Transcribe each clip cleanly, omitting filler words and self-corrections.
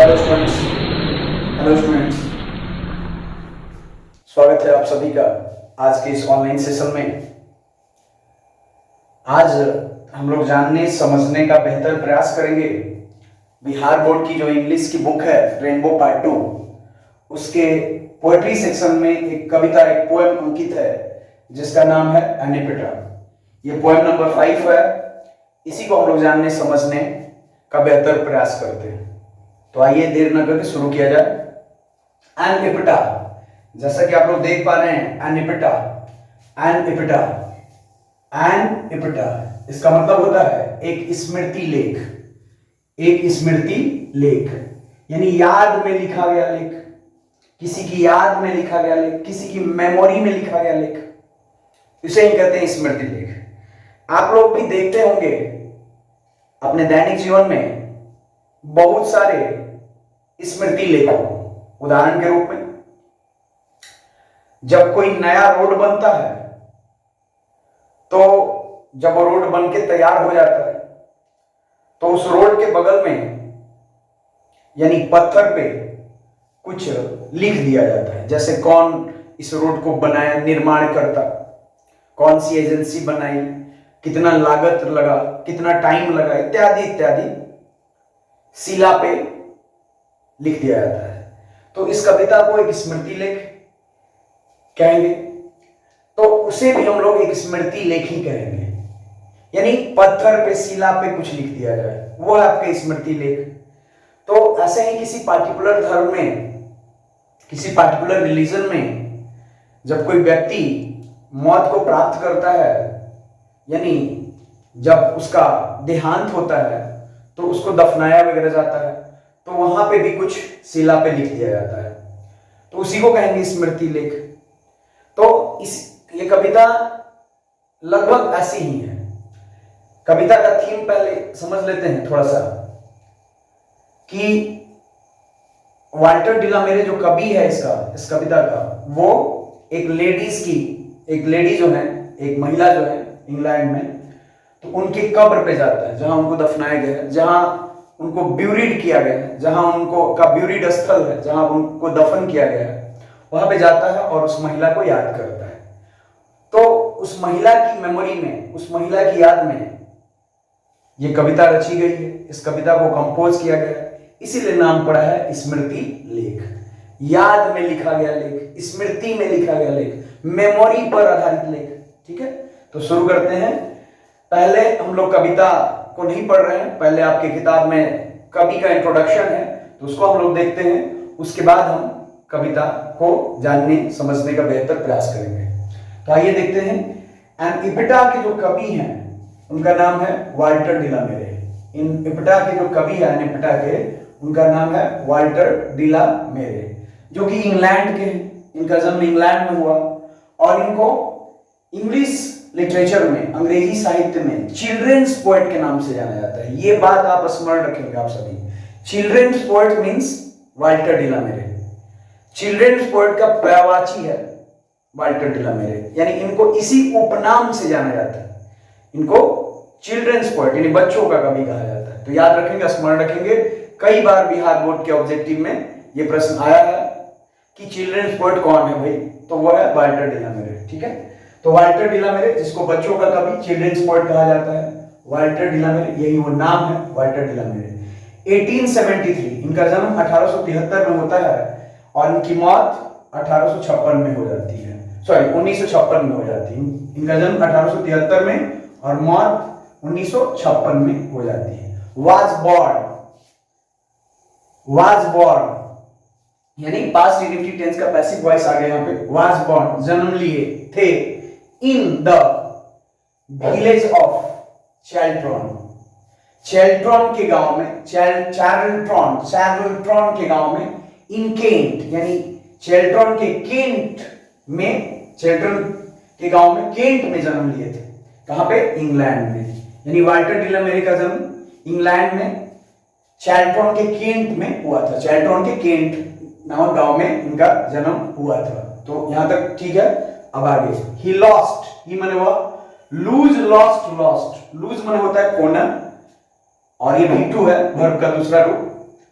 Hello students. Hello students, स्वागत है आप सभी का आज के इस ऑनलाइन सेशन में। आज हम लोग जानने समझने का बेहतर प्रयास करेंगे बिहार बोर्ड की जो इंग्लिश की बुक है रेनबो पार्ट 2, उसके पोएट्री सेक्शन में एक कविता, एक पोएम अंकित है जिसका नाम है एनिपिटा। ये पोएम नंबर 5 है। इसी को हम लोग जानने समझने का बेहतर प्रयास करते हैं। तो आइए देर न करके शुरू किया जाए। एनिपिटा, जैसा कि आप लोग देख पा रहे हैं, एनिपिटा एनिपिटा एनिपिटा, इसका मतलब होता है एक स्मृति लेख। एक स्मृति लेख यानी याद में लिखा गया लेख, किसी की याद में लिखा गया लेख, किसी की मेमोरी में लिखा गया लेख, इसे ही कहते हैं स्मृति लेख। आप लोग भी देखते होंगे अपने दैनिक जीवन में बहुत सारे स्मृति लेखों। उदाहरण के रूप में, जब कोई नया रोड बनता है तो जब वो रोड बन के तैयार हो जाता है तो उस रोड के बगल में यानी पत्थर पे कुछ लिख दिया जाता है, जैसे कौन इस रोड को बनाया, निर्माण करता, कौन सी एजेंसी बनाई, कितना लागत लगा, कितना टाइम लगा, इत्यादि इत्यादि शिला पे लिख दिया जाता है। तो इस कविता को एक स्मृति लेख कहेंगे, तो उसे भी हम लोग एक स्मृति लेख ही कहेंगे। यानी पत्थर पे, शिला पे कुछ लिख दिया जाए, वो है आपके स्मृति लेख। तो ऐसे ही किसी पार्टिकुलर धर्म में, किसी पार्टिकुलर रिलीजन में जब कोई व्यक्ति मौत को प्राप्त करता है, यानी जब उसका देहांत होता है तो उसको दफनाया वगैरह जाता है, तो वहां पे भी कुछ शिला पे लिख दिया जाता है, तो उसी को कहेंगे स्मृति लेख। तो ये कविता लगभग ऐसी ही है। कविता का थीम पहले समझ लेते हैं थोड़ा सा, कि वाल्टर डिलामेरे जो कवि है इस कविता का, वो एक लेडी जो है, एक महिला जो है इंग्लैंड में, तो उनके कब्र पे जाता है जहां उनको दफनाया गया है, जहां उनको ब्यूरिड किया गया है, जहां उनको का ब्यूरिड स्थल है, जहां उनको दफन किया गया है, वहां पे जाता है और उस महिला को याद करता है। तो उस महिला की मेमोरी में, उस महिला की याद में ये कविता रची गई है। इस कविता को कंपोज किया गया है, इसीलिए नाम पड़ा है स्मृति लेख। याद में लिखा गया लेख, स्मृति में लिखा गया लेख, मेमोरी पर आधारित लेख। ठीक है, तो शुरू करते हैं। पहले हम लोग कविता को नहीं पढ़ रहे हैं, पहले आपके किताब में कवि का इंट्रोडक्शन है तो उसको हम लोग देखते हैं, उसके बाद हम कविता को जानने समझने का बेहतर प्रयास करेंगे। तो आइए देखते हैं। एनिपिटा के जो कवि हैं उनका नाम है वाल्टर डिलामेरे। एनिपिटा के जो कवि है एनिपिटा के, उनका नाम है वाल्टर डिलामेरे, जो कि इंग्लैंड के हैं। इनका जन्म इंग्लैंड में हुआ और इनको इंग्लिश लिटरेचर में, अंग्रेजी साहित्य में चिल्ड्रंस पोएट के नाम से जाना जाता है। ये बात आप स्मरण रखेंगे आप सभी। Children's poet means Walter de la Mare. Children's poet का पर्यायवाची है वाल्टर डिलामेरे, यानी इनको इसी उपनाम से जाना जाता है। इनको चिल्ड्रंस पोएट यानी बच्चों का कवि कहा जाता है। तो याद रखेंगे, स्मरण रखेंगे। कई बार बिहार बोर्ड के ऑब्जेक्टिव में यह प्रश्न आया है कि चिल्ड्रंस पोएट कौन है भाई, तो वो है वाल्टर डिलामेरे। ठीक है, तो वाल्टर डिलामेरे, जिसको बच्चों का कवि चिल्ड्रंस पोएट कहा जाता है, वाल्टर डिलामेरे, यही वो नाम है वाल्टर डिलामेरे। 1873 इनका जन्म 1873 में होता है और इनकी मौत 1856 में हो जाती है, सॉरी 1956 में हो जाती है। इनका जन्म 1873 में और मौत 1956 में हो जाती है। was born यानी पास्ट इंडेफिनिट टेंस का पैसिव वॉइस आ गया यहाँ पे। was born जन्म लिए थे इन द विलेज ऑफ चैल्ट्रॉन, चैल्ट्रॉन के गांव में, चैल्ट्रॉन के गांव में, इन केंट यानी चैल्ट्रॉन के केंट में, चैल्ट्रॉन के गांव में, केंट में जन्म लिए थे। कहां पे? इंग्लैंड में। यानी वाल्टर डिलामेरे का जन्म इंग्लैंड में चैल्ट्रॉन के केंट में हुआ था। चैल्ट्रॉन के केंट नामक गांव में इनका जन्म हुआ था। तो यहां तक ठीक है। अब आगे, ही लॉस्ट, ही माने हुआ लूज, लॉस्ट, लॉस्ट, लूज माने होता है खोना, और ये V2 है वर्ब का दूसरा रूप,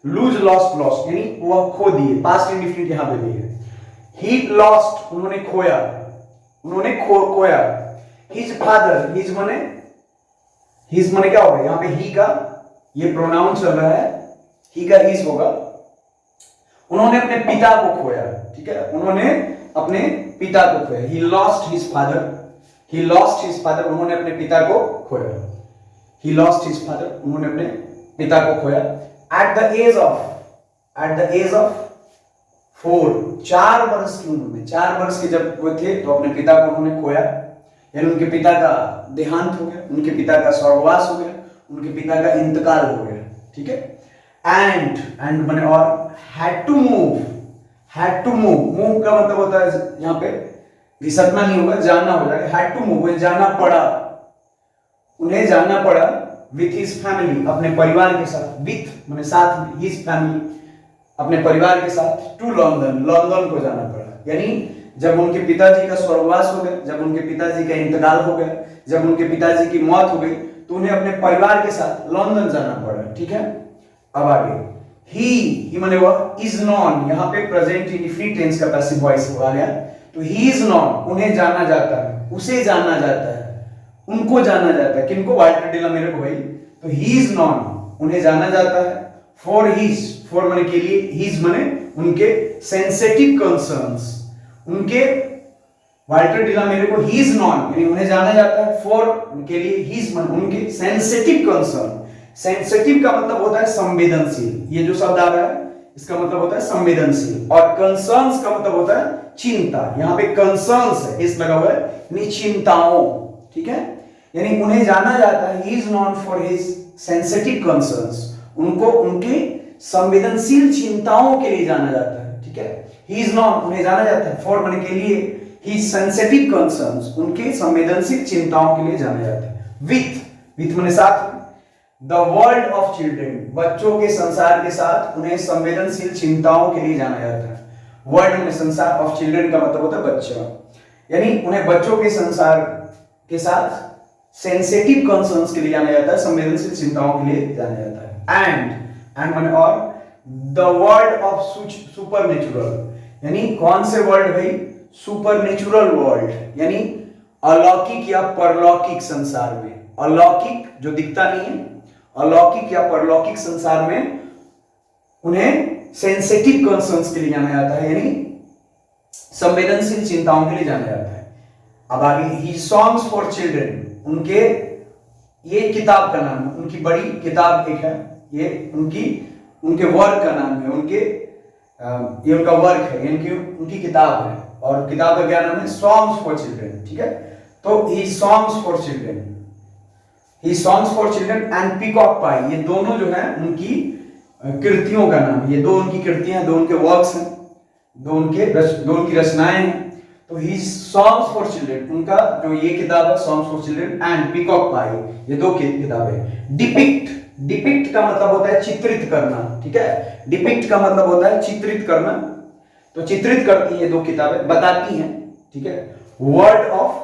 लूज लॉस्ट लॉस्ट यानी वह खो दिए, पास्ट इंडिफिनिट यहां पे भी है। ही लॉस्ट उन्होंने खोया, उन्होंने खोया। हिज फादर, हिज माने क्या होगा यहां पे, ही का ये प्रोनाउन चल रहा है, ही का हिज होगा। उन्होंने अपने पिता को खोया, ठीक है, उन्होंने अपने पिता को खोया। He lost his father, he lost his father, उन्होंने अपने पिता को खोया। ही लॉस्ट हिज फादर, उन्होंने अपने पिता को खोया। एट द एज ऑफ 4, 4 वर्ष की उम्र में, 4 वर्ष के जब वो थे तो अपने पिता को उन्होंने खोया, यानी उनके पिता का देहांत हो गया, उनके पिता का स्वर्गवास हो गया, उनके पिता का इंतकाल हो गया, ठीक है। एंड माने और, had to move का मतलब होता है यहाँ पे घिसकना नहीं होगा, जानना हो जाएगा। had to move जाना पड़ा, उन्हें जानना पड़ा with his family अपने परिवार के साथ, with माने साथ में, his family अपने परिवार के साथ, to लंदन को जाना पड़ा। यानी जब उनके पिताजी का स्वर्गवास हो गया, जब उनके पिताजी का इंतकाल हो गया, जब उनके पिताजी की मौत हो गई, तो उन्हें अपने परिवार के साथ लंदन जाना पड़ा, ठीक है। अब आगे ही माने वह, इज नॉन यहाँ पे प्रेजेंट इंडिफिनिट टेंस का पैसिव वॉइस आ गया, तो ही इज नॉन उन्हें जाना जाता है, उसे जाना जाता है, उनको जाना जाता है, किनको, वाल्टर डिलामेरे को भाई। तो ही इज नॉन उन्हें जाना जाता है, फॉर हिज, फॉर माने के लिए, हिज माने उनके सेंसिटिव कंसर्न्स, उनके, वाल्टर डिलामेरे को ही इज नॉन यानी उन्हें जाना जाता है, फॉर उनके लिए, हिज माने उनके सेंसिटिव कंसर्न। सेंसिटिव का मतलब होता है संवेदनशील, ये जो शब्द आ रहा है इसका मतलब होता है संवेदनशील, और कंसर्न्स का मतलब होता है चिंता। यहाँ पे कंसर्न्स है, इस लगा हुआ है यानी चिंताओं, ठीक है। यानी उन्हें जाना जाता है, he is non for his sensitive concerns, उनको उनके संवेदनशील चिंताओं के लिए जाना जाता है, ठीक है। ही इज नॉन उन्हें जाना जाता है, फॉर माने के लिए, ही सेंसिटिव कंसर्न्स उनके संवेदनशील चिंताओं के लिए जाना जाता है। विथ माने साथ, द वर्ल्ड ऑफ चिल्ड्रन बच्चों के संसार के साथ उन्हें संवेदनशील चिंताओं के लिए जाना जाता है। वर्ल्ड में संसार, ऑफ चिल्ड्रन का मतलब होता है बच्चा, यानी उन्हें बच्चों के संसार के साथ सेंसिटिव कंसर्न्स के लिए जाना जाता है, संवेदनशील चिंताओं के लिए जाना जाता है। एंड माने और, द वर्ल्ड ऑफ सुपरनेचुरल यानी कौन से वर्ल्ड भाई, सुपरनेचुरल वर्ल्ड यानी अलौकिक या परलौकिक संसार में, अलौकिक जो दिखता नहीं है, अलौकिक या परलौकिक संसार में उन्हें सेंसिटिव कंसर्न्स के लिए जाना जाता है, यानी संवेदनशील चिंताओं के लिए जाना जाता है। अब आगे, ही सॉन्ग्स फॉर चिल्ड्रन उनके, ये किताब का नाम है, उनकी बड़ी किताब एक है, ये उनके वर्क का नाम है, ये उनका वर्क है, यानी उनकी किताब है, और किताब का क्या नाम है, सॉन्ग्स फॉर चिल्ड्रन, ठीक है। तो ही सॉन्ग्स फॉर चिल्ड्रन, ही songs for children and peacock pie, ये दोनों जो है उनकी कृतियों का नाम है, ये दो उनकी कृतियां, दो उनके वर्क्स हैं, दो उनकी रचनाएं हैं। तो ही सॉन्ग्स फॉर चिल्ड्रन, उनका जो ये किताब है songs for children and peacock pie, ये दो किताबें। डिपिक्ट का मतलब होता है चित्रित करना, ठीक है। डिपिक्ट का मतलब होता है चित्रित करना, तो चित्रित करती है दो किताबें, बताती हैं, ठीक है। वर्ल्ड ऑफ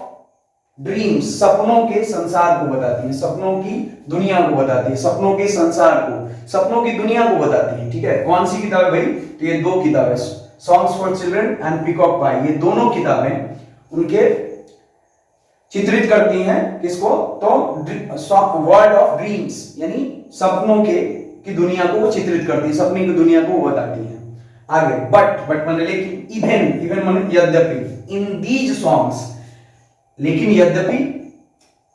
ड्रीम्स सपनों के संसार को बताती है, सपनों की दुनिया को बताती है, सपनों के संसार को, सपनों की दुनिया को बताती है, ठीक है। कौन सी किताब है भाई, तो ये दो किताबें, songs for children and peacock pie, ये दोनों किताबें उनके चित्रित करती हैं किसको, तो वर्ल्ड ऑफ ड्रीम्स यानी सपनों की दुनिया को वो चित्रित करती है, सपने की दुनिया को वो बताती है। आगे, बट माने लेकिन, इवन माने यद्यपि, इन दीज सॉन्ग्स लेकिन यद्यपि,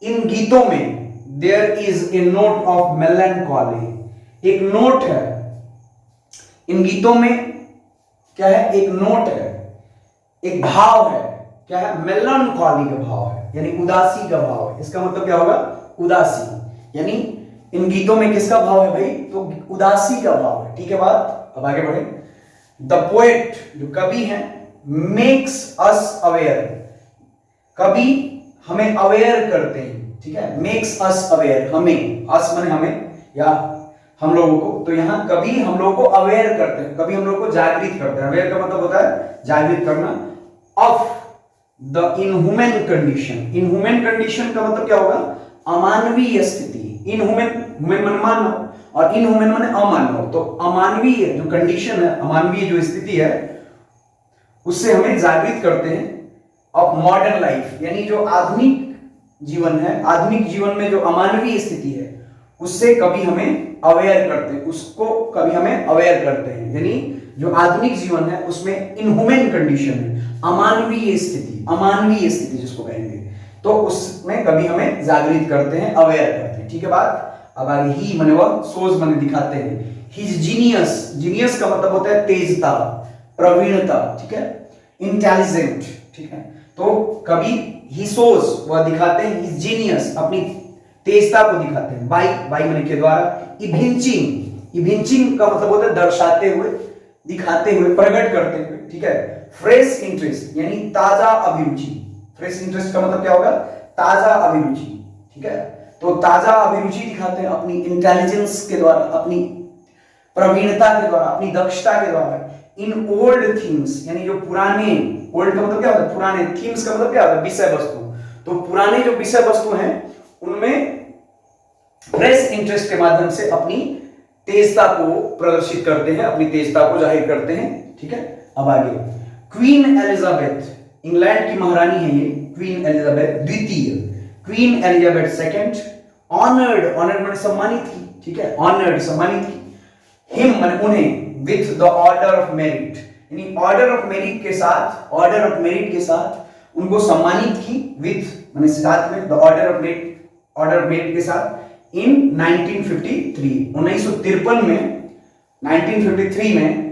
इन गीतों में there is a note of melancholy, एक नोट है इन गीतों में, क्या है, एक नोट है, एक भाव है, क्या है, मेलैंकोली का भाव है, यानी उदासी का भाव है। इसका मतलब क्या होगा, उदासी, यानी इन गीतों में किसका भाव है भाई, तो उदासी का भाव है, ठीक है बात। अब आगे बढ़े, द पोएट जो कवि है, मेक्स अस अवेयर, कवि हमें अवेयर करते हैं, ठीक है, मेक्स अस अवेयर, हमें, अस माने हमें या हम लोगों को, तो यहां कवि हम लोगों को अवेयर करते हैं, कवि हम लोगों को जागृत करते हैं। अवेयर का मतलब होता है जागृत करना, of the inhuman condition, inhuman condition का मतलब क्या होगा, अमानवीय स्थिति, इनह्यूमन, ह्यूमन मन मानव, और इनह्यूमन माने अमानव। तो अमानवीय जो कंडीशन है, अमानवीय जो स्थिति है, उससे हमें जागृत करते हैं ऑफ मॉडर्न लाइफ, यानी जो आधुनिक जीवन है, आधुनिक जीवन में जो अमानवीय स्थिति है उससे कभी हमें अवेयर करते हैं, उसको कभी हमें अवेयर करते हैं। यानी जो आधुनिक जीवन है उसमें इनह्यूमन कंडीशन है, अमानवीय स्थिति जिसको कहेंगे, तो उसमें कभी हमें जागृत करते हैं, अवेयर करते हैं। ठीक है बात। अब आगे ही माने वह सोज माने दिखाते हैं। हिज जीनियस, जीनियस का मतलब होता है तेजता, प्रवीणता, ठीक है, इंटेलिजेंट, ठीक है। तो कभी ही सोज वह दिखाते हैं, हिज जीनियस अपनी तेजता को दिखाते हैं, बाई माने के द्वारा, इविंचिंग, इविंचिंग का मतलब होता है दर्शाते हुए, दिखाते हुए, प्रकट करते हुए, ठीक है। फ्रेश इंटरेस्ट यानी ताजा अभिरुचि, फ्रेश इंटरेस्ट का मतलब क्या होगा, ताजा अभिरुचि, ठीक है। तो ताजा अभिरुचि दिखाते हैं अपनी इंटेलिजेंस के द्वारा, अपनी प्रवीणता के द्वारा, अपनी दक्षता के द्वारा। इन ओल्ड थीम्स यानी जो पुराने, ओल्ड का मतलब क्या होता है, पुराने, थीम्स का मतलब क्या होता है, विषय वस्तु। तो पुराने जो विषय वस्तु हैं उनमें फ्रेश इंटरेस्ट के माध्यम से अपनी तेजता को प्रदर्शित करते हैं, अपनी तेजता को जाहिर करते हैं, ठीक है। अब आगे क्वीन एलिजाबेथ, इंग्लैंड की महारानी है ये, क्वीन एलिजाबेथ द्वितीय, queen Elizabeth second, honoured, honoured माने सम्मानित की, ठीक है, ऑनर्ड सम्मानित की, हिम माने उन्हें, with the order of merit, यानी ऑर्डर ऑफ मेरिट के साथ, ऑर्डर ऑफ मेरिट के साथ उनको सम्मानित की, विथ माने साथ में, the order of merit, order of merit के साथ, इन 1953, 1953 में, 1953 में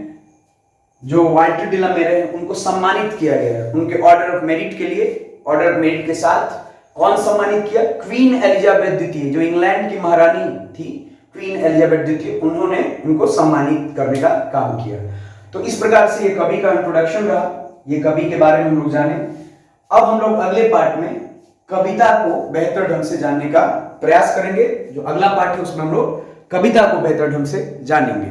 जो वाल्टर डे ला मेरे हैं उनको सम्मानित किया गया है, उनके ऑर्डर ऑफ मेरिट के लिए, ऑर्डर ऑफ मेरिट के साथ कौन सम्मानित किया, क्वीन एलिजाबेथ द्वितीय, जो इंग्लैंड की महारानी थी, क्वीन एलिजाबेथ द्वितीय, उन्होंने उनको सम्मानित करने का काम किया। तो इस प्रकार से ये कवि का इंट्रोडक्शन रहा, ये कवि के बारे में हम लोग जाने। अब हम लोग अगले पार्ट में कविता को बेहतर ढंग से जानने का प्रयास करेंगे। जो अगला पार्ट है उसमें हम लोग कविता को बेहतर ढंग से जानेंगे।